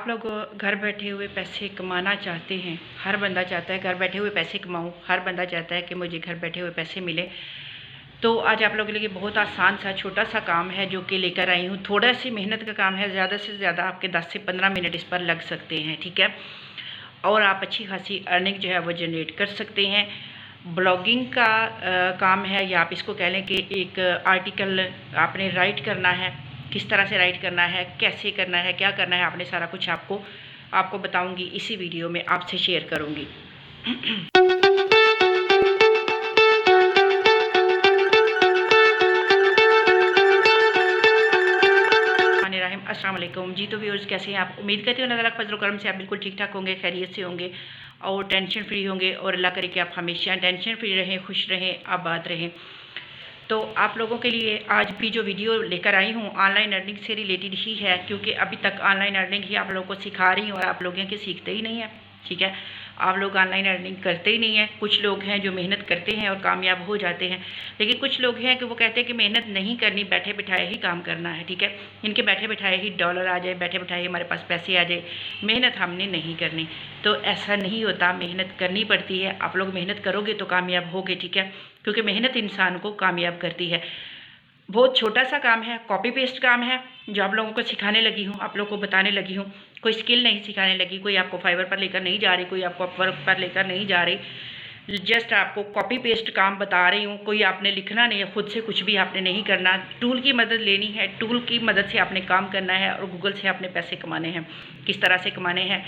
आप लोग घर बैठे हुए पैसे कमाना चाहते हैं। हर बंदा चाहता है घर बैठे हुए पैसे कमाऊं। हर बंदा चाहता है कि मुझे घर बैठे हुए पैसे मिले। तो आज आप लोगों के लिए बहुत आसान सा छोटा सा काम है जो कि लेकर आई हूँ। थोड़ा सी मेहनत का काम है, ज़्यादा से ज़्यादा आपके 10 से 15 मिनट इस पर लग सकते हैं, ठीक है। और आप अच्छी खासी अर्निंग जो है वो जनरेट कर सकते हैं। ब्लॉगिंग का काम है, या आप इसको कह लें कि एक आर्टिकल आपने राइट करना है। किस तरह से राइट करना है, कैसे करना है, क्या करना है, आपने सारा कुछ आपको बताऊंगी, इसी वीडियो में आपसे शेयर करूंगी। अस्सलाम वालेकुम जी। तो व्यूअर्स, कैसे हैं आप? उम्मीद करती हूँ अल्लाह ताला के फजल करम से आप बिल्कुल ठीक ठाक होंगे, खैरियत से होंगे और टेंशन फ्री होंगे। और अल्लाह करे कि आप हमेशा टेंशन फ्री रहें, खुश रहें, आबाद रहें। तो आप लोगों के लिए आज भी जो वीडियो लेकर आई हूँ ऑनलाइन अर्निंग से रिलेटेड ही है, क्योंकि अभी तक ऑनलाइन अर्निंग ही आप लोगों को सिखा रही हूँ और आप लोग हैं कि सीखते ही नहीं है, ठीक है। आप लोग ऑनलाइन अर्निंग करते ही नहीं हैं। कुछ लोग हैं जो मेहनत करते हैं और कामयाब हो जाते हैं, लेकिन कुछ लोग हैं कि वो कहते हैं कि मेहनत नहीं करनी, बैठे बिठाए ही काम करना है, ठीक है। इनके बैठे बिठाए ही डॉलर आ जाए, बैठे बिठाए हमारे पास पैसे आ जाए, मेहनत हमने नहीं करनी। तो ऐसा नहीं होता, मेहनत करनी पड़ती है। आप लोग मेहनत करोगे तो कामयाब होगे, ठीक है, क्योंकि मेहनत इंसान को कामयाब करती है। बहुत छोटा सा काम है, कॉपी पेस्ट काम है जो आप लोगों को सिखाने लगी हूँ, आप लोगों को बताने लगी हूँ। कोई स्किल नहीं सिखाने लगी, कोई आपको फाइवर पर लेकर नहीं जा रही, कोई आपको अपवर्क पर लेकर नहीं जा रही। जस्ट आपको कॉपी पेस्ट काम बता रही हूँ। कोई आपने लिखना नहीं है, खुद से कुछ भी आपने नहीं करना। टूल की मदद लेनी है, टूल की मदद से आपने काम करना है और गूगल से आपने पैसे कमाने हैं। किस तरह से कमाने हैं,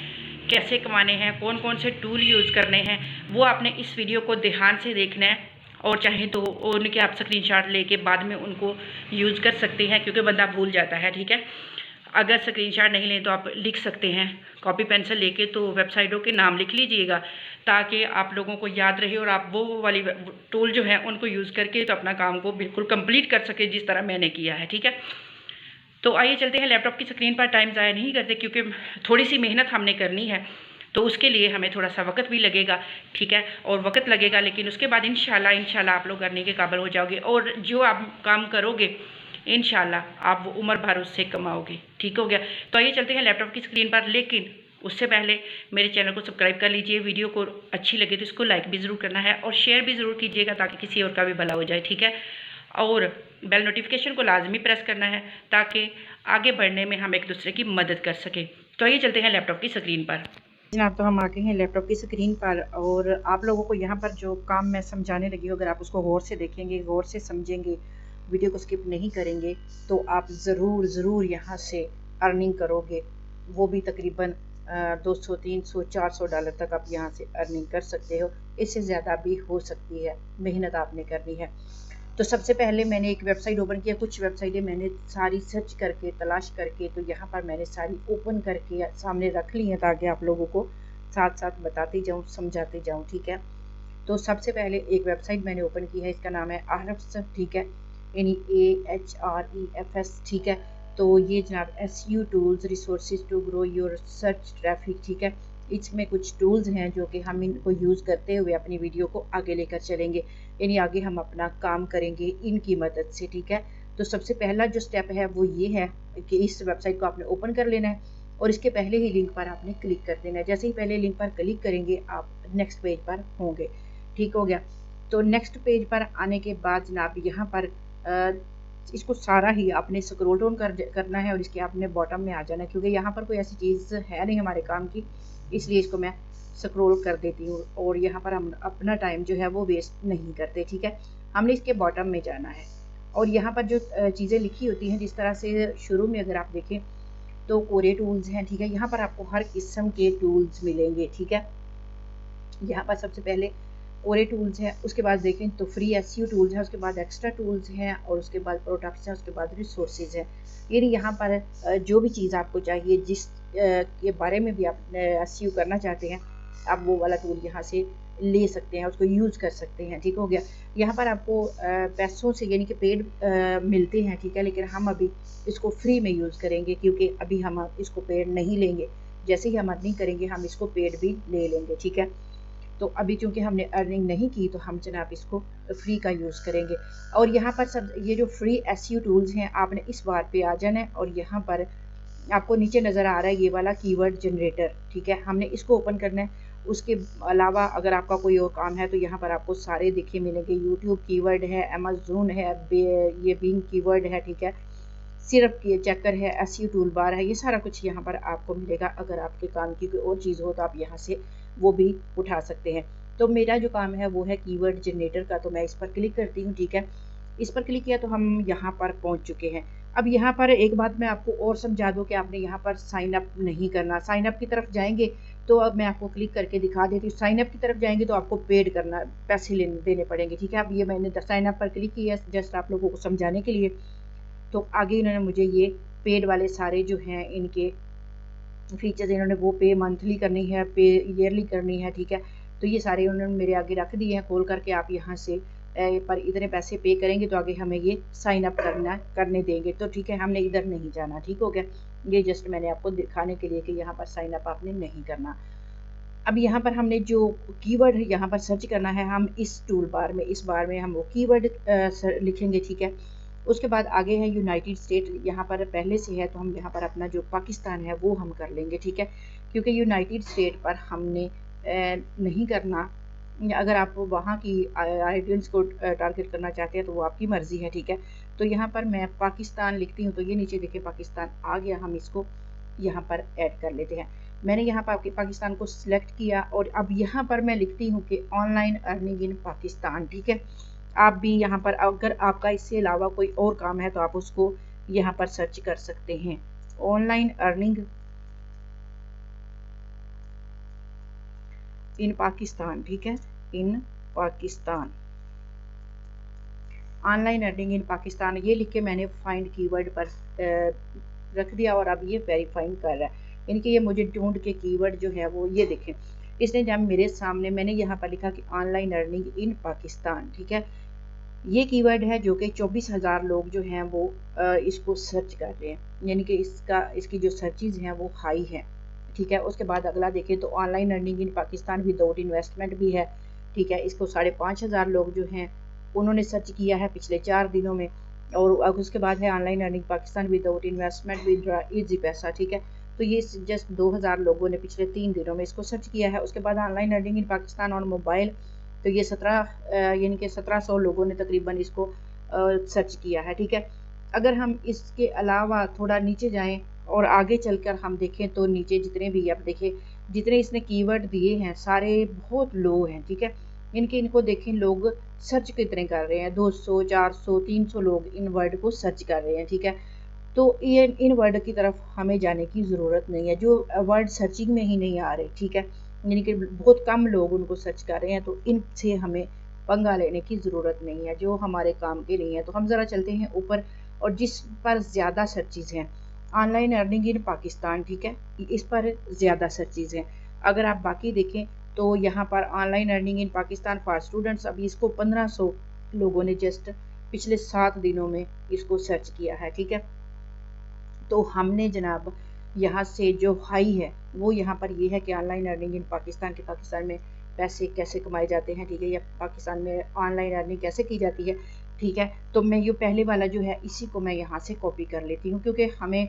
कैसे कमाने हैं, कौन कौन से टूल यूज़ करने हैं, वो आपने इस वीडियो को ध्यान से देखना है। और चाहे तो उनके आप स्क्रीनशॉट लेके बाद में उनको यूज़ कर सकते हैं, क्योंकि बंदा भूल जाता है, ठीक है। अगर स्क्रीनशॉट नहीं लें तो आप लिख सकते हैं, कॉपी पेंसिल लेके तो वेबसाइटों के नाम लिख लीजिएगा, ताकि आप लोगों को याद रहे और आप वो वाली टूल जो है उनको यूज़ करके तो अपना काम को बिल्कुल कंप्लीट कर सके, जिस तरह मैंने किया है, ठीक है। तो आइए चलते हैं लैपटॉप की स्क्रीन पर। टाइम ज़ाया नहीं करते, क्योंकि थोड़ी सी मेहनत हमने करनी है, तो उसके लिए हमें थोड़ा सा वक्त भी लगेगा, ठीक है। और वक्त लगेगा, लेकिन उसके बाद इंशाल्लाह आप लोग करने के काबिल हो जाओगे। और जो आप काम करोगे इंशाल्लाह आप वो उम्र भर उससे कमाओगे, ठीक हो गया। तो आइए चलते हैं लैपटॉप की स्क्रीन पर, लेकिन उससे पहले मेरे चैनल को सब्सक्राइब कर लीजिए। वीडियो को अच्छी लगे तो इसको लाइक भी ज़रूर करना है और शेयर भी ज़रूर कीजिएगा, ताकि किसी और का भी भला हो जाए, ठीक है। और बेल नोटिफिकेशन को लाजमी प्रेस करना है, ताकि आगे बढ़ने में हम एक दूसरे की मदद कर सकें। तो आइए चलते हैं लैपटॉप की स्क्रीन पर। जनाब, तो हम आ गए हैं लैपटॉप की स्क्रीन पर, और आप लोगों को यहाँ पर जो काम मैं समझाने लगी हूँ, अगर आप उसको गौर से देखेंगे, गौर से समझेंगे, वीडियो को स्किप नहीं करेंगे, तो आप ज़रूर यहाँ से अर्निंग करोगे। वो भी तकरीबन 200, 300, 400 डॉलर तक आप यहाँ से अर्निंग कर सकते हो। इससे ज़्यादा भी हो सकती है, मेहनत आपने करनी है। तो सबसे पहले मैंने एक वेबसाइट ओपन किया। कुछ वेबसाइटें मैंने सारी सर्च करके, तलाश करके, तो यहाँ पर मैंने सारी ओपन करके सामने रख ली हैं, ताकि आप लोगों को साथ साथ बताती जाऊँ, समझाते जाऊँ, ठीक है। तो सबसे पहले एक वेबसाइट मैंने ओपन की है, इसका नाम है Ahrefs, ठीक है, यानी AHREFS, ठीक है। तो ये जनाब SEO tools, resources to grow your search traffic, ठीक है। इसमें कुछ टूल्स हैं जो कि हम इनको यूज़ करते हुए अपनी वीडियो को आगे लेकर चलेंगे, यानी आगे हम अपना काम करेंगे इनकी मदद से, ठीक है। तो सबसे पहला जो स्टेप है वो ये है कि इस वेबसाइट को आपने ओपन कर लेना है और इसके पहले ही लिंक पर आपने क्लिक कर देना है। जैसे ही पहले लिंक पर क्लिक करेंगे आप नेक्स्ट पेज पर होंगे, ठीक हो गया। तो नेक्स्ट पेज पर आने के बाद जनाब यहाँ पर इसको सारा ही आपने स्क्रॉल डाउन करना है और इसके आपने बॉटम में आ जाना है, क्योंकि यहाँ पर कोई ऐसी चीज़ है नहीं हमारे काम की, इसलिए इसको मैं स्क्रॉल कर देती हूँ। और यहाँ पर हम अपना टाइम जो है वो वेस्ट नहीं करते, ठीक है। हमने इसके बॉटम में जाना है और यहाँ पर जो चीज़ें लिखी होती हैं, जिस तरह से शुरू में अगर आप देखें तो कोरे टूल्स हैं, ठीक है। यहाँ पर आपको हर किस्म के टूल्स मिलेंगे, ठीक है। यहाँ पर सबसे पहले कोरे टूल्स हैं, उसके बाद देखें तो फ्री SEO टूल्स हैं, उसके बाद एक्स्ट्रा टूल्स हैं, और उसके बाद प्रोडक्ट्स हैं, उसके बाद रिसोर्सेज हैं। यानी यहाँ पर जो भी चीज़ आपको चाहिए, जिस के बारे में भी आप SEO करना चाहते हैं, आप वो वाला टूल यहाँ से ले सकते हैं, उसको यूज़ कर सकते हैं, ठीक हो गया। यहाँ पर आपको पैसों से यानी कि पेड मिलते हैं, ठीक है, लेकिन हम अभी इसको फ्री में यूज़ करेंगे, क्योंकि अभी हम इसको पेड नहीं लेंगे। जैसे ही हम अर्निंग करेंगे हम इसको पेड भी ले लेंगे, ठीक है। तो अभी चूँकि हमने अर्निंग नहीं की, तो हम जनाब इसको फ्री का यूज़ करेंगे। और यहाँ पर सब ये जो फ्री SEO टूल्स हैं, आपने इस बार पे आ जाना है और यहाँ पर आपको नीचे नज़र आ रहा है ये वाला कीवर्ड जनरेटर, ठीक है, हमने इसको ओपन करना है। उसके अलावा अगर आपका कोई और काम है तो यहाँ पर आपको सारे देखिए मिलेंगे। यूट्यूब कीवर्ड है, अमेज़न है, ये बिंग कीवर्ड है, ठीक है, सिर्फ ये चेकर है, एसईओ टूल बार है, ये सारा कुछ यहाँ पर आपको मिलेगा। अगर आपके काम की कोई और चीज़ हो तो आप यहाँ से वो भी उठा सकते हैं। तो मेरा जो काम है वो है कीवर्ड जनरेटर का, तो मैं इस पर क्लिक करती हूँ, ठीक है। इस पर क्लिक किया तो हम यहाँ पर पहुँच चुके हैं। अब यहाँ पर एक बात मैं आपको और समझा दूँ कि आपने यहाँ पर साइन अप नहीं करना। साइन अप की तरफ जाएंगे तो अब मैं आपको क्लिक करके दिखा देती हूँ। साइन अप की तरफ जाएंगे तो आपको पेड करना, पैसे देने पड़ेंगे, ठीक है। अब ये मैंने साइन अप पर क्लिक किया जस्ट आप लोगों को समझाने के लिए। तो आगे इन्होंने मुझे ये पेड वाले सारे जो हैं इनके फीचर्स, इन्होंने वो पे मंथली करनी है, पे ईयरली करनी है, ठीक है। तो ये सारे उन्होंने मेरे आगे रख दिए हैं खोल करके। आप यहाँ से पर इतने पैसे पे करेंगे तो आगे हमें ये साइन अप करने देंगे, तो ठीक है, हमने इधर नहीं जाना, ठीक हो गया। ये जस्ट मैंने आपको दिखाने के लिए कि यहाँ पर साइन अप आपने नहीं करना। अब यहाँ पर हमने जो कीवर्ड यहाँ पर सर्च करना है, हम इस टूल बार में, इस बार में हम वो कीवर्ड लिखेंगे, ठीक है। उसके बाद आगे है यूनाइटेड स्टेट, यहाँ पर पहले से है तो हम यहाँ पर अपना जो पाकिस्तान है वो हम कर लेंगे, ठीक है, क्योंकि यूनाइटेड स्टेट पर हमने नहीं करना। अगर आप वहाँ की आइडियंस को टारगेट करना चाहते हैं तो वो आपकी मर्ज़ी है, ठीक है। तो यहाँ पर मैं पाकिस्तान लिखती हूँ, तो ये नीचे देखिए पाकिस्तान आ गया। हम इसको यहाँ पर ऐड कर लेते हैं। मैंने यहाँ पर पाकिस्तान को सिलेक्ट किया और अब यहाँ पर मैं लिखती हूँ कि ऑनलाइन अर्निंग इन पाकिस्तान, ठीक है। आप भी यहाँ पर अगर आपका इससे अलावा कोई और काम है तो आप उसको यहाँ पर सर्च कर सकते हैं, ऑनलाइन अर्निंग इन पाकिस्तान, ठीक है, in Pakistan, online earning in Pakistan, ये लिख के मैंने फाइंड कीवर्ड पर रख दिया और अब ये वेरीफाइंग कर रहा है। इनके ये मुझे ढूंढ के कीवर्ड जो है वो ये देखें, इसने जब मेरे सामने मैंने यहाँ पर लिखा कि ऑनलाइन अर्निंग इन पाकिस्तान, ठीक है, ये कीवर्ड है जो कि 24,000 लोग जो हैं वो इसको सर्च कर रहे हैं, यानी कि इसकी जो सर्चेज हैं वो हाई है, ठीक है। उसके बाद अगला देखें तो online earning in Pakistan without investment भी है, ठीक है। इसको 5,500 लोग जो हैं उन्होंने सर्च किया है पिछले 4 दिनों में। और अब उसके बाद है online earning Pakistan without investment with easy पैसा, ठीक है। तो ये जस्ट 2,000 लोगों ने पिछले 3 दिनों में इसको सर्च किया है। उसके बाद online earning in Pakistan on mobile, तो ये 17 यानी कि 1700 लोगों ने तकरीबन इसको सर्च किया है, ठीक है। अगर हम इसके अलावा थोड़ा नीचे जाएं और आगे चलकर हम देखें तो नीचे जितने भी आप देखें, जितने इसने कीवर्ड दिए हैं सारे बहुत लो हैं, ठीक है। इनको देखें लोग सर्च कितने कर रहे हैं, 200, 400, 300 लोग इन वर्ड को सर्च कर रहे हैं, ठीक है। तो ये इन वर्ड की तरफ हमें जाने की ज़रूरत नहीं है, जो वर्ड सर्चिंग में ही नहीं आ रहे, ठीक है, यानी कि बहुत कम लोग उनको सर्च कर रहे हैं, तो इनसे हमें पंगा लेने की ज़रूरत नहीं है, जो हमारे काम के नहीं है। तो हम ज़रा चलते हैं ऊपर, और जिस पर ज़्यादा सर्चेज़ हैं, ऑनलाइन अर्निंग इन पाकिस्तान, ठीक है, इस पर ज़्यादा सर्चेज़ हैं। अगर आप बाकी देखें तो यहाँ पर online earning in Pakistan for students, अभी इसको 1500 लोगों ने जस्ट पिछले 7 दिनों में इसको सर्च किया है, ठीक है। तो हमने जनाब यहाँ से जो हाई है वो यहाँ पर ये है कि ऑनलाइन अर्निंग इन पाकिस्तान के, पाकिस्तान में पैसे कैसे कमाए जाते हैं, ठीक है, या पाकिस्तान में ऑनलाइन अर्निंग कैसे की जाती है, ठीक है। तो मैं ये पहले वाला जो है इसी को मैं यहाँ से कॉपी कर लेती हूँ, क्योंकि हमें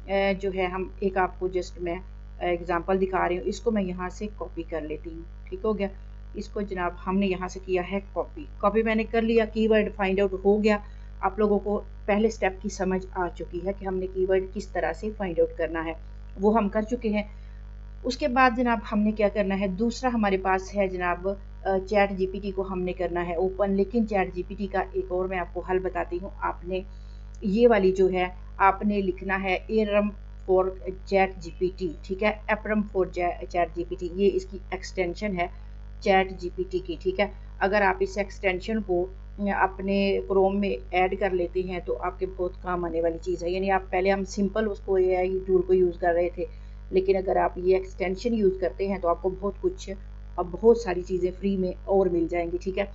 जो है हम एक आपको जस्ट मैं एग्जांपल दिखा रही हूँ, इसको मैं यहाँ से कॉपी कर लेती हूँ, ठीक हो गया। इसको जनाब हमने यहाँ से किया है कॉपी मैंने कर लिया, कीवर्ड फाइंड आउट हो गया। आप लोगों को पहले स्टेप की समझ आ चुकी है कि हमने कीवर्ड किस तरह से फाइंड आउट करना है, वो हम कर चुके हैं। उसके बाद जनाब हमने क्या करना है, दूसरा हमारे पास है जनाब चैट जीपीटी को हमने करना है ओपन। लेकिन चैट जीपीटी का एक और मैं आपको हल बताती हूँ। आपने ये वाली जो है आपने लिखना है एरम फॉर चैट जीपीटी, ठीक है, एपरम फॉर चैट जीपीटी, ये इसकी एक्सटेंशन है चैट जीपीटी की, ठीक है। अगर आप इस एक्सटेंशन को अपने क्रोम में ऐड कर लेते हैं तो आपके बहुत काम आने वाली चीज़ है। यानी आप पहले हम सिंपल उसको एआई टूल को यूज़ कर रहे थे, लेकिन अगर आप ये एक्सटेंशन यूज़ करते हैं तो आपको बहुत कुछ, अब बहुत सारी चीज़ें फ्री में और मिल जाएंगी, ठीक है।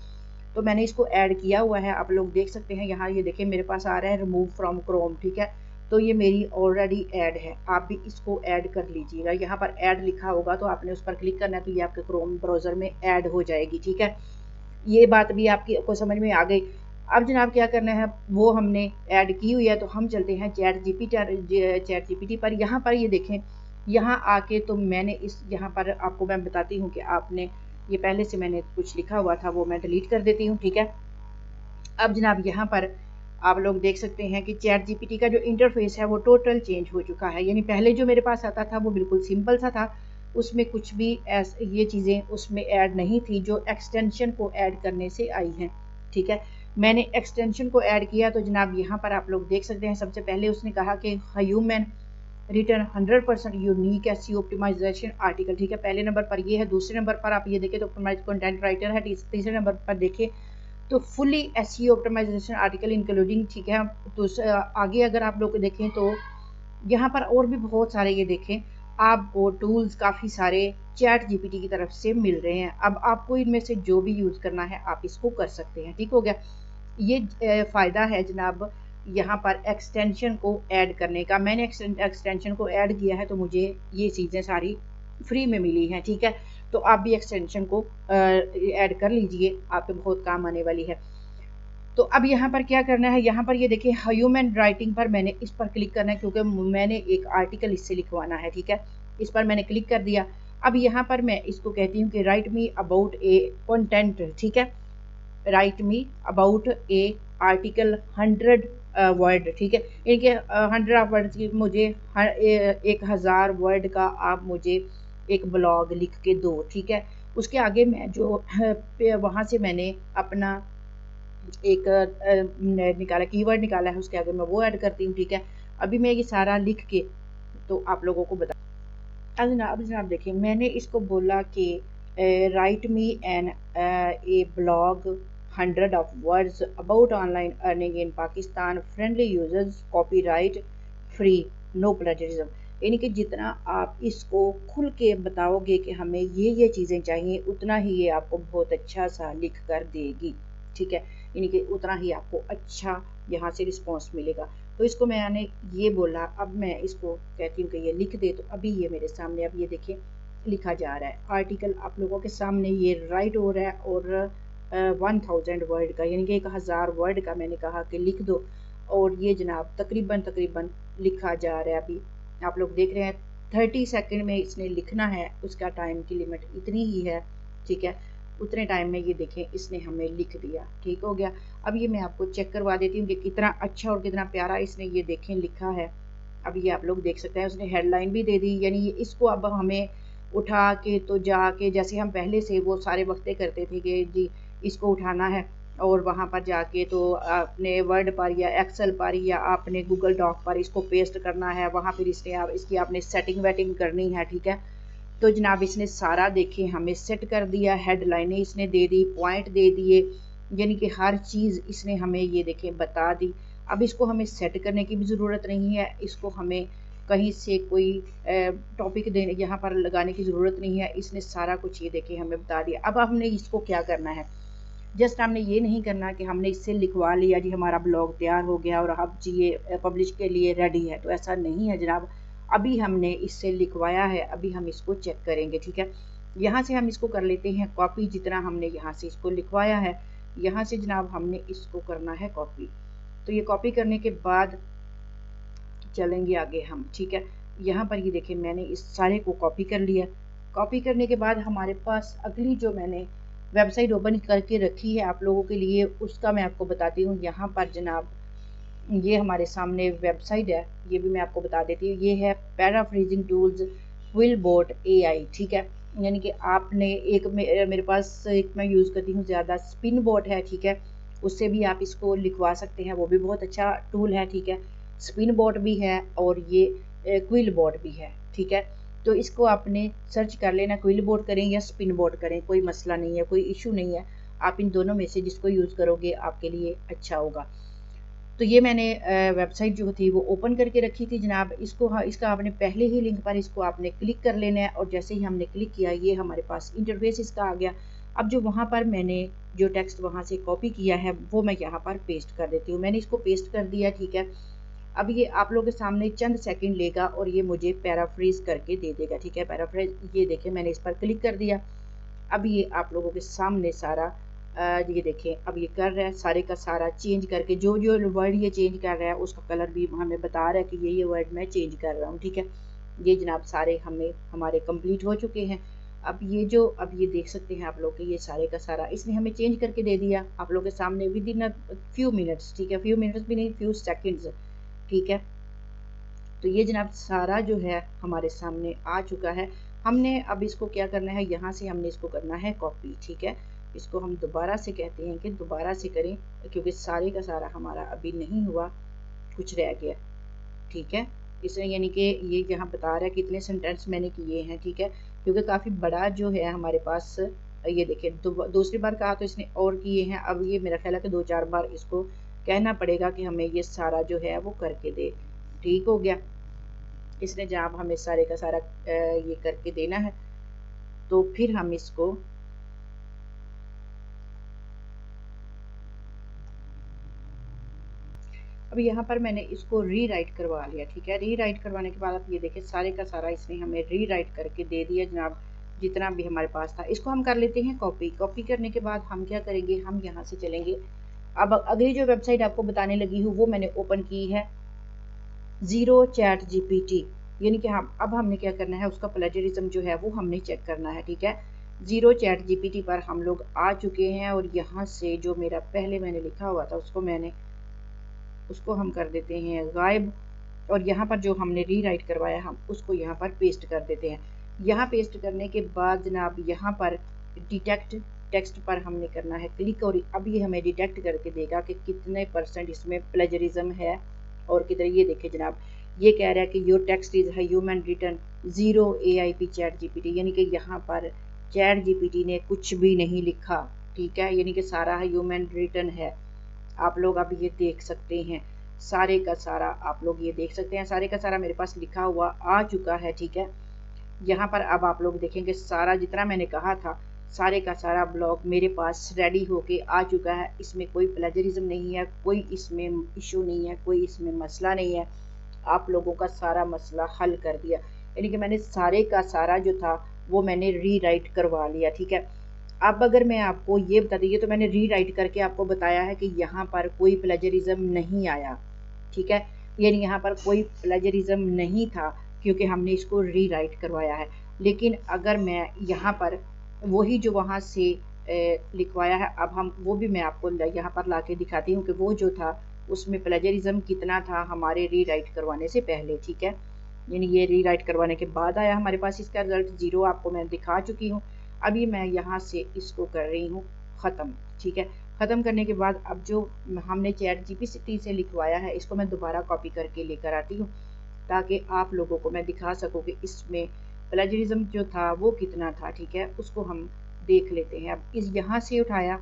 तो मैंने इसको ऐड किया हुआ है, आप लोग देख सकते हैं यहाँ, ये देखें मेरे पास आ रहा है रिमूव फ्रॉम क्रोम, ठीक है। तो ये मेरी ऑलरेडी ऐड है, आप भी इसको ऐड कर लीजिएगा। यहाँ पर ऐड लिखा होगा तो आपने उस पर क्लिक करना है, तो ये आपके क्रोम ब्राउज़र में ऐड हो जाएगी, ठीक है। ये बात भी आपकी को समझ में आ गई। अब जनाब क्या करना है, वो हमने ऐड की हुई है, तो हम चलते हैं चैट जीपीटी पर। यहाँ पर ये देखें, यहाँ आके तो मैंने यहाँ पर आपको मैं बताती हूँ कि आपने ये पहले से मैंने कुछ लिखा हुआ था, वो मैं डिलीट कर देती हूँ, ठीक है। अब जनाब यहाँ पर आप लोग देख सकते हैं कि चैट जीपीटी का जो इंटरफेस है वो टोटल चेंज हो चुका है। यानी पहले जो मेरे पास आता था वो बिल्कुल सिंपल सा था, उसमें कुछ भी ये चीज़ें उसमें ऐड नहीं थी जो एक्सटेंशन को ऐड करने से आई हैं, ठीक है। मैंने एक्सटेंशन को ऐड किया तो जनाब यहाँ पर आप लोग देख सकते हैं, सबसे पहले उसने कहा कि human written 100% unique SEO optimization article, ठीक है, पहले नंबर पर ये है। दूसरे नंबर पर आप ये देखें तो ऑप्टिमाइज कंटेंट राइटर है। तीसरे नंबर पर देखें तो fully SEO optimization article including, ठीक है। तो आगे अगर आप लोग देखें तो यहाँ पर और भी बहुत सारे ये देखें आपको टूल्स काफ़ी सारे चैट जीपीटी की तरफ से मिल रहे हैं। अब आपको इनमें से जो भी यूज़ करना है आप इसको कर सकते हैं, ठीक हो गया। ये फ़ायदा है जनाब यहाँ पर एक्सटेंशन को ऐड करने का। मैंने एक्सटेंशन को ऐड किया है तो मुझे ये चीज़ें सारी फ्री में मिली हैं, ठीक है। तो आप भी एक्सटेंशन को ऐड कर लीजिए, आपके बहुत काम आने वाली है। तो अब यहाँ पर क्या करना है, यहाँ पर ये देखिए ह्यूमन राइटिंग पर मैंने इस पर क्लिक करना है क्योंकि मैंने एक आर्टिकल इससे लिखवाना है, ठीक है। इस पर मैंने क्लिक कर दिया। अब यहाँ पर मैं इसको कहती हूँ कि write me about a content, ठीक है। Right me about A article 100 word, ठीक है। इनके 100 वर्ड की मुझे 1000 वर्ड का आप मुझे एक ब्लॉग लिख के दो, ठीक है। उसके आगे मैं जो वहाँ से मैंने अपना एक निकाला कीवर्ड निकाला है, उसके आगे मैं वो ऐड करती हूँ, ठीक है। अभी मैं ये सारा लिख के तो आप लोगों को बता। अब जनाब देखिए, मैंने इसको बोला कि write me an a blog 100 of words about online earning in Pakistan, friendly users, copyright free, no plagiarism. यानी कि जितना आप इसको खुल के बताओगे कि हमें ये चीज़ें चाहिए, उतना ही ये आपको बहुत अच्छा सा लिख कर देगी, ठीक है। यानी कि उतना ही आपको अच्छा यहाँ से रिस्पॉन्स मिलेगा। तो इसको मैंने ये बोला, अब मैं इसको कहती हूँ कि ये लिख दे, तो अभी ये मेरे सामने अब ये देखिए लिखा जा रहा है। आर्टिकल आप लोगों के सामने ये राइट हो रहा है और 1000 वर्ड का, यानी कि 1000 वर्ड का मैंने कहा कि लिख दो, और ये जनाब तकरीबन लिखा जा रहा है। अभी आप लोग देख रहे हैं 30 सेकंड में इसने लिखना है, उसका टाइम की लिमिट इतनी ही है, ठीक है। उतने टाइम में ये देखें इसने हमें लिख दिया, ठीक हो गया। अब ये मैं आपको चेक करवा देती हूँ कि कितना अच्छा और कितना प्यारा इसने ये देखें लिखा है। अब ये आप लोग देख सकते हैं, उसने हेडलाइन भी दे दी। यानी इसको अब हमें उठा के तो जाके, जैसे हम पहले से वो सारे वक्ते करते थे कि जी इसको उठाना है और वहाँ पर जाके तो आपने वर्ड पर या एक्सेल पर या आपने गूगल डॉक पर इसको पेस्ट करना है, वहाँ फिर इसकी आपने सेटिंग वेटिंग करनी है, ठीक है। तो जनाब इसने सारा देखे हमें सेट कर दिया, हेडलाइनें इसने दे दी, पॉइंट दे दिए, यानी कि हर चीज़ इसने हमें ये देखें बता दी। अब इसको हमें सेट करने की भी ज़रूरत नहीं है, इसको हमें कहीं से कोई टॉपिक देने यहाँ पर लगाने की ज़रूरत नहीं है, इसने सारा कुछ ये देखें हमें बता दिया। अब हमने इसको क्या करना है, जस्ट हमने ये नहीं करना कि हमने इससे लिखवा लिया जी हमारा ब्लॉग तैयार हो गया और अब जी ये पब्लिश के लिए रेडी है, तो ऐसा नहीं है जनाब। अभी हमने इससे लिखवाया है, अभी हम इसको चेक करेंगे, ठीक है। यहाँ से हम इसको कर लेते हैं कॉपी, जितना हमने यहाँ से इसको लिखवाया है, यहाँ से जनाब हमने इसको करना है कॉपी। तो ये कॉपी करने के बाद चलेंगे आगे हम, ठीक है। यहाँ पर ये देखें मैंने इस सारे को कॉपी कर लिया। कॉपी करने के बाद हमारे पास अगली जो मैंने वेबसाइट ओपन करके रखी है आप लोगों के लिए, उसका मैं आपको बताती हूँ। यहाँ पर जनाब ये हमारे सामने वेबसाइट है, ये भी मैं आपको बता देती हूँ। ये है पैराफ्रेजिंग टूल्स क्विलबोट AI, ठीक है। यानी कि आपने एक मेरे पास एक मैं यूज़ करती हूँ ज़्यादा, स्पिन बोट है, ठीक है। उससे भी आप इसको लिखवा सकते हैं, वो भी बहुत अच्छा टूल है, ठीक है। स्पिन बोट भी है और ये क्विल बोट भी है, ठीक है। तो इसको आपने सर्च कर लेना, क्विल बोट करें या स्पिन बोट करें, कोई मसला नहीं है, कोई इशू नहीं है। आप इन दोनों में से जिसको यूज़ करोगे आपके लिए अच्छा होगा। तो ये मैंने वेबसाइट जो थी वो ओपन करके रखी थी जनाब। इसका आपने पहले ही लिंक पर इसको आपने क्लिक कर लेना है, और जैसे ही हमने क्लिक किया ये हमारे पास इंटरफेस इसका आ गया। अब जो वहाँ पर मैंने जो टेक्स्ट वहाँ से कॉपी किया है वो मैं यहाँ पर पेस्ट कर देती हूँ। मैंने इसको पेस्ट कर दिया, ठीक है। अब ये आप लोगों के सामने चंद सेकंड लेगा और ये मुझे पैराफ्रेज करके दे देगा, ठीक है। पैराफ्रेज, ये देखें मैंने इस पर क्लिक कर दिया। अब ये आप लोगों के सामने सारा ये देखें अब ये कर रहा है सारे का सारा चेंज करके, जो जो वर्ड ये चेंज कर रहा है उसका कलर भी हमें बता रहा है कि ये वर्ड मैं चेंज कर रहा हूँ। ठीक है, ये जनाब सारे हमारे कंप्लीट हो चुके हैं। अब ये देख सकते हैं आप लोग कि ये सारे का सारा इसने हमें चेंज करके दे दिया आप लोग के सामने विद इन फ्यू मिनट्स। ठीक है, फ्यू मिनट्स भी नहीं, फ्यू सेकेंड्स। ठीक है, तो ये जनाब सारा जो है हमारे सामने आ चुका है। हमने अब इसको क्या करना है, यहाँ से हमने इसको करना है कॉपी। ठीक है, इसको हम दोबारा से कहते हैं कि दोबारा से करें, क्योंकि सारे का सारा हमारा अभी नहीं हुआ, कुछ रह गया। ठीक है, इसमें यानी कि ये यहाँ बता रहा है कितने सेंटेंस मैंने किए हैं। ठीक है, क्योंकि काफ़ी बड़ा जो है हमारे पास, ये देखिए दूसरी बार कहा तो इसने और किए हैं। अब ये मेरा ख्याल है कि 2-4 बार इसको कहना पड़ेगा कि हमें ये सारा जो है वो करके दे। ठीक हो गया, इसने जब हमें सारे का सारा ये करके देना है तो फिर हम इसको अब यहाँ पर मैंने इसको रीराइट करवा लिया। ठीक है, रीराइट करवाने के बाद आप ये देखें सारे का सारा इसने हमें रीराइट करके दे दिया जनाब, जितना भी हमारे पास था। इसको हम कर लेते हैं कॉपी। कॉपी करने के बाद हम क्या करेंगे, हम यहाँ से चलेंगे। अब अगली जो वेबसाइट आपको बताने लगी हूँ वो मैंने ओपन की है ज़ीरो चैट जीपीटी, यानी कि हम अब हमने क्या करना है, उसका प्लेजरिज्म जो है वो हमने चेक करना है। ठीक है, ज़ीरो चैट जीपीटी पर हम लोग आ चुके हैं और यहाँ से जो मेरा पहले मैंने लिखा हुआ था उसको हम कर देते हैं गायब, और यहाँ पर जो हमने रीराइट करवाया हम उसको यहाँ पर पेस्ट कर देते हैं। यहाँ पेस्ट करने के बाद जनाब यहाँ पर डिटेक्ट टेक्स्ट पर हमने करना है क्लिक, और अब ये हमें डिटेक्ट करके देगा कि कितने % इसमें प्लेजरिज्म है और कितने। ये देखिए जनाब, ये कह रहा है कि your text is human written zero AIP chat GPT, यानी कि यहाँ पर चैट जीपीटी ने कुछ भी नहीं लिखा। ठीक है, यानी कि सारा ह्यूमन रिटन है। आप लोग अब ये देख सकते हैं सारे का सारा, आप लोग ये देख सकते हैं सारे का सारा मेरे पास लिखा हुआ आ चुका है। ठीक है, यहाँ पर अब आप लोग देखेंगे सारा जितना मैंने कहा था सारे का सारा ब्लॉग मेरे पास रेडी होके आ चुका है। इसमें कोई प्लेजरिज्म नहीं है, कोई इसमें इशू नहीं है, कोई इसमें मसला नहीं है। आप लोगों का सारा मसला हल कर दिया, यानी कि मैंने सारे का सारा जो था वो मैंने रीराइट करवा लिया। ठीक है, अब अगर मैं आपको ये बता दी, तो मैंने रीराइट करके आपको बताया है कि यहाँ पर कोई प्लेजरिज्म नहीं आया। ठीक है, यानी यहाँ पर कोई प्लेजरिज्म नहीं था क्योंकि हमने इसको रीराइट करवाया है। लेकिन अगर मैं यहाँ पर वही जो वहाँ से लिखवाया है, अब हम वो भी मैं आपको यहाँ पर ला के दिखाती हूँ कि वो जो था उसमें प्लेजरिज्म कितना था हमारे रीराइट करवाने से पहले। ठीक है, यानी ये रीराइट करवाने के बाद आया हमारे पास इसका रिजल्ट 0, आपको मैं दिखा चुकी हूँ। अभी मैं यहाँ से इसको कर रही हूँ ख़त्म। ठीक है, ख़त्म करने के बाद अब जो हमने चैट जीपीटी से लिखवाया है इसको मैं दोबारा कॉपी करके लेकर आती हूँ ताकि आप लोगों को मैं दिखा सकूँ कि इसमें प्लेजरिज्म जो था वो कितना था। ठीक है, उसको हम देख लेते हैं। अब इस यहाँ से उठाया,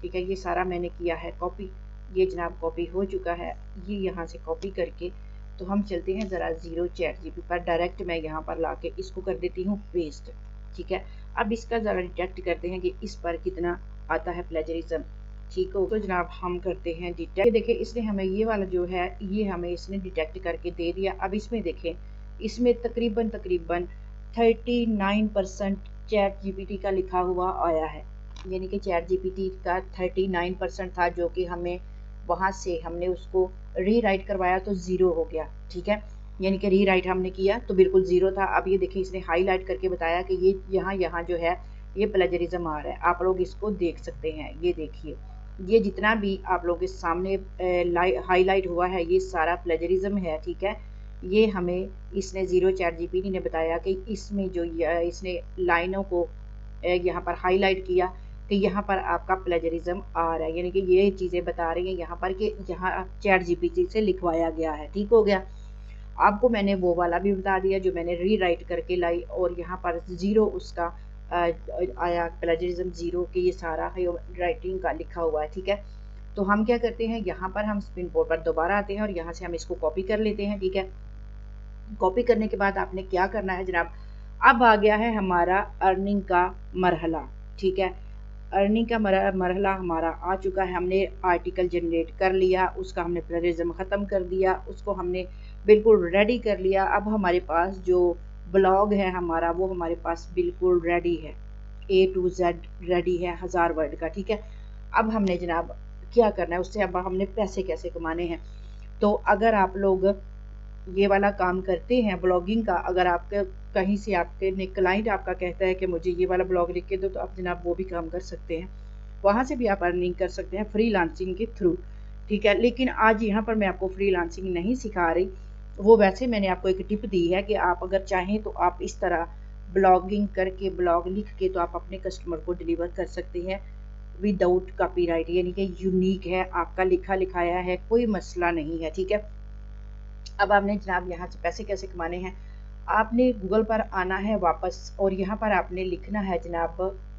ठीक है, ये सारा मैंने किया है कॉपी, ये जनाब कॉपी हो चुका है। ये यहाँ से कॉपी करके तो हम चलते हैं ज़रा ज़ीरो चैट जीपीटी पर, डायरेक्ट मैं यहाँ पर ला के इसको कर देती हूँ पेस्ट। ठीक है, अब इसका ज़रा डिटेक्ट करते हैं कि इस पर कितना आता है प्लेजरिज्म। ठीक हो, तो जनाब हम करते हैं डिटेक्ट। देखिए इसने हमें ये वाला जो है ये हमें इसने डिटेक्ट करके दे दिया। अब इसमें देखें, इसमें तकरीबन 39% चैट जीपीटी का लिखा हुआ आया है, यानी कि चैट जीपीटी का 39% था जो कि हमें वहाँ से हमने उसको रीराइट करवाया तो 0 हो गया। ठीक है, यानी कि रीराइट हमने किया तो बिल्कुल 0 था। अब ये देखिए इसने हाईलाइट करके बताया कि ये यहाँ जो है ये प्लेजरिज्म आ रहा है। आप लोग इसको देख सकते हैं, ये देखिए ये जितना भी आप लोग के सामने हाईलाइट हुआ है ये सारा प्लेजरिज्म है। ठीक है, ये हमें इसने ज़ीरो चैट जीपीटी ने बताया कि इसमें जो इसने लाइनों को यहाँ पर हाईलाइट किया कि यहाँ पर आपका प्लेजरिज्म आ रहा है, यानी कि ये चीज़ें बता रही हैं यहाँ पर कि यहाँ चैट जीपीटी से लिखवाया गया है। ठीक हो गया, आपको मैंने वो वाला भी बता दिया जो मैंने रीराइट करके लाई, और यहाँ पर 0 उसका आया प्लेजरिज्म 0 कि ये सारा राइटिंग का लिखा हुआ है। ठीक है, तो हम क्या करते हैं, यहाँ पर हम स्पिन बोर्ड पर दोबारा आते हैं और यहाँ से हम इसको कॉपी कर लेते हैं। ठीक है, कॉपी करने के बाद आपने क्या करना है जनाब, अब आ गया है हमारा अर्निंग का मरहला। ठीक है, अर्निंग का मरहला हमारा आ चुका है। हमने आर्टिकल जनरेट कर लिया, उसका हमने प्लेजरिज्म ख़त्म कर दिया, उसको हमने बिल्कुल रेडी कर लिया। अब हमारे पास जो ब्लॉग है हमारा वो हमारे पास बिल्कुल रेडी है, A to Z रेडी है 1000 वर्ड का। ठीक है, अब हमने जनाब क्या करना है उससे, अब हमने पैसे कैसे कमाने हैं। तो अगर आप लोग ये वाला काम करते हैं ब्लॉगिंग का, अगर आपके कहीं से आपके क्लाइंट आपका कहता है कि मुझे ये वाला ब्लॉग लिख के दो, तो आप जनाब वो भी काम कर सकते हैं, वहाँ से भी आप अर्निंग कर सकते हैं फ्रीलांसिंग के थ्रू, ठीक है। लेकिन आज यहाँ पर मैं आपको फ्रीलांसिंग नहीं सिखा रही, वो वैसे मैंने आपको एक टिप दी है कि आप अगर चाहें तो आप इस तरह ब्लॉगिंग करके ब्लॉग लिख के तो आप अपने कस्टमर को डिलीवर कर सकते हैं विदाउट कॉपीराइट, यानी कि यूनिक है, आपका लिखा लिखाया है, कोई मसला नहीं है, ठीक है। अब आपने जनाब यहाँ से पैसे कैसे कमाने हैं, आपने गूगल पर आना है वापस और यहाँ पर आपने लिखना है जनाब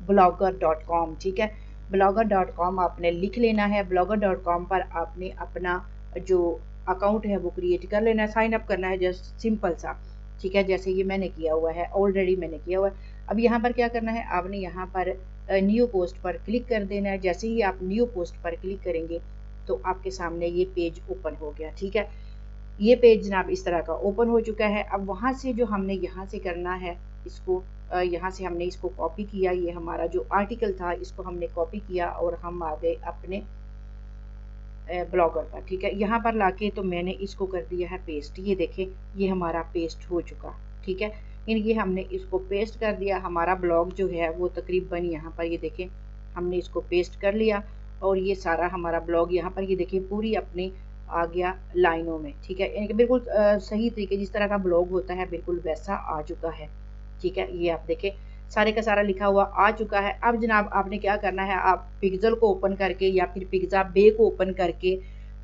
blogger.com, ठीक है। blogger.com आपने लिख लेना है। blogger.com पर आपने अपना जो अकाउंट है वो क्रिएट कर लेना है, साइन अप करना है, जस्ट सिंपल सा, ठीक है, जैसे ये मैंने किया हुआ है, ऑलरेडी मैंने किया हुआ है। अब यहाँ पर क्या करना है, आपने यहाँ पर न्यू पोस्ट पर क्लिक कर देना है। जैसे ही आप न्यू पोस्ट पर क्लिक करेंगे तो आपके सामने ये पेज ओपन हो गया, ठीक है। ये पेज जनाब इस तरह का ओपन हो चुका है। अब वहाँ से जो हमने यहाँ से करना है, इसको यहाँ से हमने इसको कॉपी किया, ये हमारा जो आर्टिकल था इसको हमने कॉपी किया और हम आ गए अपने ब्लॉगर पर, ठीक है। यहाँ पर लाके तो मैंने इसको कर दिया है पेस्ट, ये देखें ये हमारा पेस्ट हो चुका, ठीक है। ये हमने इसको पेस्ट कर दिया, हमारा ब्लॉग जो है वो तकरीबन यहाँ पर ये देखें हमने इसको पेस्ट कर लिया और ये सारा हमारा ब्लॉग यहाँ पर ये देखें पूरी अपनी आ गया लाइनों में, ठीक है। यानी कि बिल्कुल सही तरीके जिस तरह का ब्लॉग होता है बिल्कुल वैसा आ चुका है, ठीक है। ये आप देखें सारे का सारा लिखा हुआ आ चुका है। अब जनाब आपने क्या करना है, आप पिक्सल को ओपन करके या फिर पिक्सा बे को ओपन करके,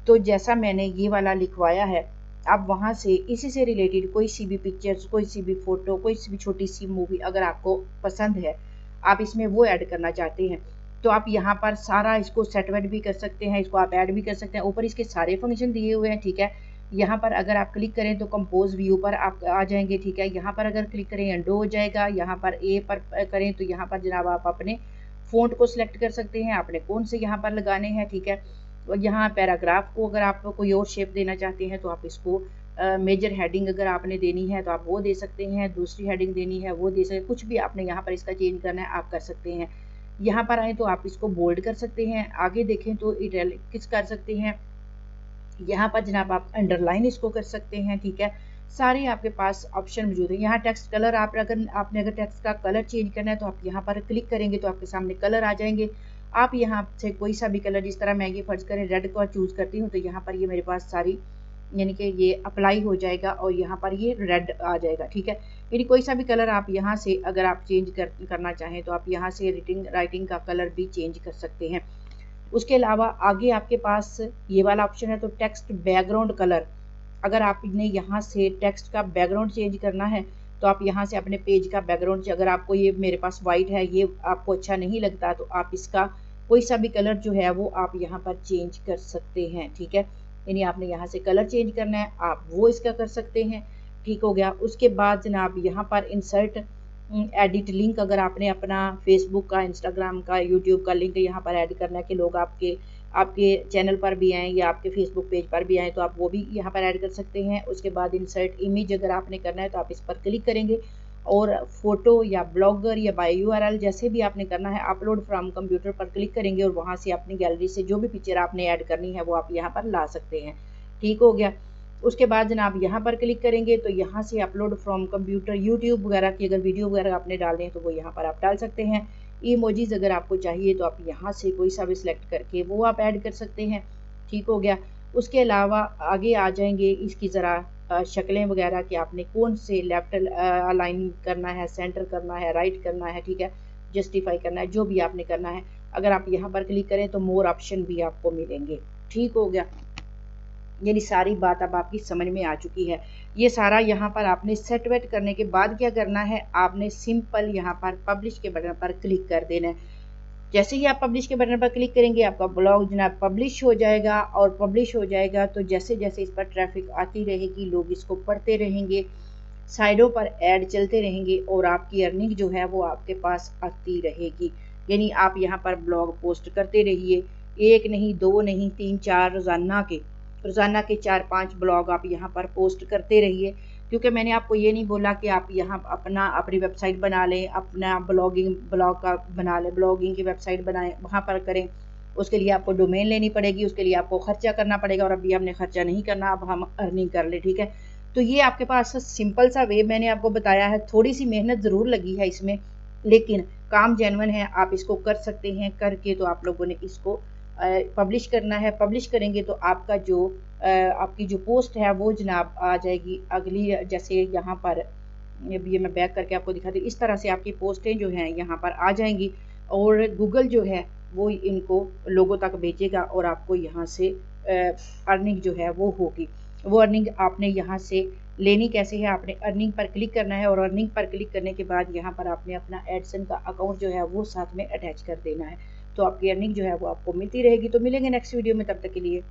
तो जैसा मैंने ये वाला लिखवाया है, आप वहाँ से इसी से रिलेटेड कोई सी भी पिक्चर्स, कोई सी भी फ़ोटो, कोई सी भी छोटी सी मूवी अगर आपको पसंद है, आप इसमें वो ऐड करना चाहते हैं, तो आप यहाँ पर सारा इसको सेटवेट भी कर सकते हैं, इसको आप ऐड भी कर सकते हैं। ऊपर इसके सारे फंक्शन दिए हुए हैं, ठीक है। यहाँ पर अगर आप क्लिक करें तो कंपोज व्यू पर आप आ जाएंगे, ठीक है। यहाँ पर अगर क्लिक करें एंडो हो जाएगा, यहाँ पर ए पर करें तो यहाँ पर जनाब आप अपने फ़ॉन्ट को सिलेक्ट कर सकते हैं, आपने कौन से यहाँ पर लगाने हैं, ठीक है। और यहाँ पैराग्राफ को अगर आप कोई और शेप देना चाहते हैं तो आप इसको मेजर हेडिंग अगर आपने देनी है तो आप वो दे सकते हैं, दूसरी हेडिंग देनी है वो दे सकते हैं, कुछ भी आपने यहाँ पर इसका चेंज करना है आप कर सकते हैं। यहाँ पर आए तो आप इसको बोल्ड कर सकते हैं, आगे देखें तो इटैलिक्स कर सकते हैं, यहाँ पर जनाब आप अंडरलाइन इसको कर सकते हैं, ठीक है। सारे आपके पास ऑप्शन मौजूद है। यहाँ टेक्स्ट कलर आप आपने अगर टेक्स्ट का कलर चेंज करना है तो आप यहाँ पर क्लिक करेंगे तो आपके सामने कलर आ जाएंगे। आप यहाँ से कोई सा भी कलर, जिस तरह मैं ये फर्ज करें रेड को चूज़ करती हूँ तो यहाँ पर ये मेरे पास सारी यानी कि ये अप्लाई हो जाएगा और यहाँ पर ये रेड आ जाएगा, ठीक है। यानी कोई सा भी कलर आप यहाँ से अगर आप चेंज करना चाहें तो आप यहाँ से राइटिंग का कलर भी चेंज कर सकते हैं। उसके अलावा आगे आपके पास ये वाला ऑप्शन है तो टेक्स्ट बैकग्राउंड कलर, अगर आपने यहाँ से टेक्स्ट का बैकग्राउंड चेंज करना है तो आप यहाँ से अपने पेज का बैकग्राउंड, अगर आपको ये मेरे पास वाइट है ये आपको अच्छा नहीं लगता तो आप इसका कोई सा भी कलर जो है वो आप यहाँ पर चेंज कर सकते हैं, ठीक है। यानी आपने यहाँ से कलर चेंज करना है आप वो इसका कर सकते हैं, ठीक हो गया। उसके बाद जनाब यहाँ पर इंसर्ट एडिट लिंक, अगर आपने अपना फेसबुक का, इंस्टाग्राम का, यूट्यूब का लिंक यहाँ पर ऐड करना है कि लोग आपके चैनल पर भी आएँ या आपके फेसबुक पेज पर भी आएँ तो आप वो भी यहाँ पर ऐड कर सकते हैं। उसके बाद इंसर्ट इमेज अगर आपने करना है तो आप इस पर क्लिक करेंगे और फोटो या ब्लॉगर या बायो यूआरएल जैसे भी आपने करना है अपलोड फ्रॉम कंप्यूटर पर क्लिक करेंगे और वहाँ से अपनी गैलरी से जो भी पिक्चर आपने ऐड करनी है वो आप यहाँ पर ला सकते हैं, ठीक हो गया। उसके बाद जनाब यहाँ पर क्लिक करेंगे तो यहाँ से अपलोड फ्रॉम कंप्यूटर, यूट्यूब वगैरह की अगर वीडियो वगैरह आपने डालने हैं तो वो यहाँ पर आप डाल सकते हैं। इमोजीज अगर आपको चाहिए तो आप यहाँ से कोई सा भी सिलेक्ट करके वो आप ऐड कर सकते हैं, ठीक हो गया। उसके अलावा आगे आ जाएंगे इसकी ज़रा शक्लें वगैरह कि आपने कौन से लेफ्ट अलाइन करना है, सेंटर करना है, राइट करना है, ठीक है, जस्टिफाई करना है, जो भी आपने करना है। अगर आप यहाँ पर क्लिक करें तो मोर ऑप्शन भी आपको मिलेंगे, ठीक हो गया। यानी सारी बात अब आपकी समझ में आ चुकी है। ये सारा यहाँ पर आपने सेट वेट करने के बाद क्या करना है, आपने सिंपल यहाँ पर पब्लिश के बटन पर क्लिक कर देना है। जैसे ही आप पब्लिश के बटन पर क्लिक करेंगे आपका ब्लॉग जनाब पब्लिश हो जाएगा और पब्लिश हो जाएगा तो जैसे जैसे इस पर ट्रैफिक आती रहेगी लोग इसको पढ़ते रहेंगे, साइडों पर ऐड चलते रहेंगे और आपकी अर्निंग जो है वो आपके पास आती रहेगी। यानी आप यहाँ पर ब्लॉग पोस्ट करते रहिए, एक नहीं, दो नहीं, 3-4 रोज़ाना के 4-5 ब्लॉग आप यहाँ पर पोस्ट करते रहिए। क्योंकि मैंने आपको ये नहीं बोला कि आप यहाँ अपनी वेबसाइट बना लें, अपना ब्लॉग का बना लें, ब्लॉगिंग की वेबसाइट बनाएं, वहाँ पर करें। उसके लिए आपको डोमेन लेनी पड़ेगी, उसके लिए आपको खर्चा करना पड़ेगा, और अभी हमने खर्चा नहीं करना, अब हम अर्निंग कर ले। ठीक है, तो ये आपके पास सिंपल सा वे मैंने आपको बताया है। थोड़ी सी मेहनत ज़रूर लगी है इसमें, लेकिन काम जेन्युइन है, आप इसको कर सकते हैं। करके तो आप लोगों ने इसको पब्लिश करना है। पब्लिश करेंगे तो आपका जो आपकी जो पोस्ट है वो जनाब आ जाएगी अगली, जैसे यहाँ पर ये मैं बैक करके आपको दिखाती हूँ। इस तरह से आपकी पोस्टें जो हैं यहाँ पर आ जाएंगी, और गूगल जो है वो इनको लोगों तक भेजेगा, और आपको यहाँ से अर्निंग जो है वो होगी। वो अर्निंग आपने यहाँ से लेनी कैसे है, आपने अर्निंग पर क्लिक करना है, और अर्निंग पर क्लिक करने के बाद यहाँ पर आपने अपना एडसन का अकाउंट जो है वो साथ में अटैच कर देना है। तो आपकी अर्निंग जो है वो आपको मिलती रहेगी। तो मिलेंगे नेक्स्ट वीडियो में, तब तक के लिए